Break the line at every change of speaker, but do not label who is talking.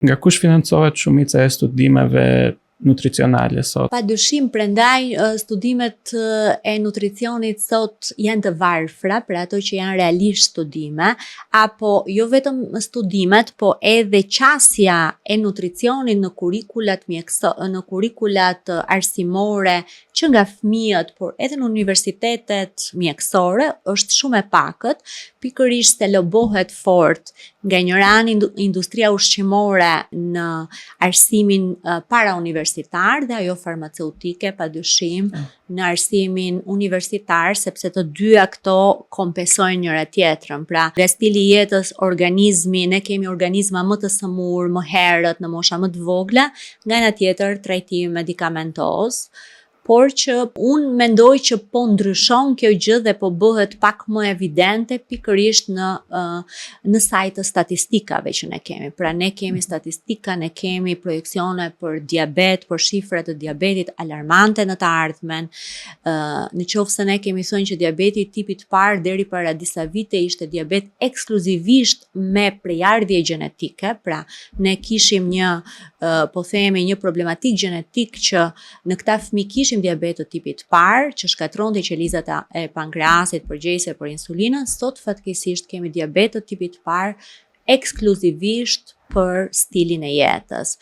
Nga kush financohet shumica e studimeve nutricionale sot?
Padyshim, prandaj studimet e nutricionit sot janë të varfra për ato që janë realisht studime, apo jo vetëm studimet, po edhe qasja e nutricionit në kurrikulat në kurrikulat arsimore që nga fëmijët, por edhe në universitetet mjekësore është shumë e pakët, pikërisht se lobohet fort nga një ran industria ushqimore në arsimin para universitar dhe ajo farmaceutike padyshim në arsimin universitar, sepse të dyja këto kompensojnë njëra tjetrën. Pra, nga stili i jetës, organizmi, ne kemi organizma më të sëmur, më herët, në mosha më të vogla, nga ana tjetër trajtimi medikamentoz. Por që unë mendoj që po ndryshon kjo gjë dhe po bëhet pak më evidente pikërisht në sajtë statistikave që ne kemi. Pra ne kemi statistika, ne kemi projekcione për diabet, për shifra të diabetit alarmante në të ardhmen. Në qoftë se ne kemi thënë që diabeti tipit parë deri para disa vite ishte diabet ekskluzivisht me prejardhje gjenetike, pra ne kishim një problematik gjenetik që në këta fëmijë kishim diabet të tipit parë, që shkatronte qelizat e pankreasit përgjegjëse për insulinën. Sot fatkeqësisht kemi diabet të tipit parë ekskluzivisht për stilin e jetës.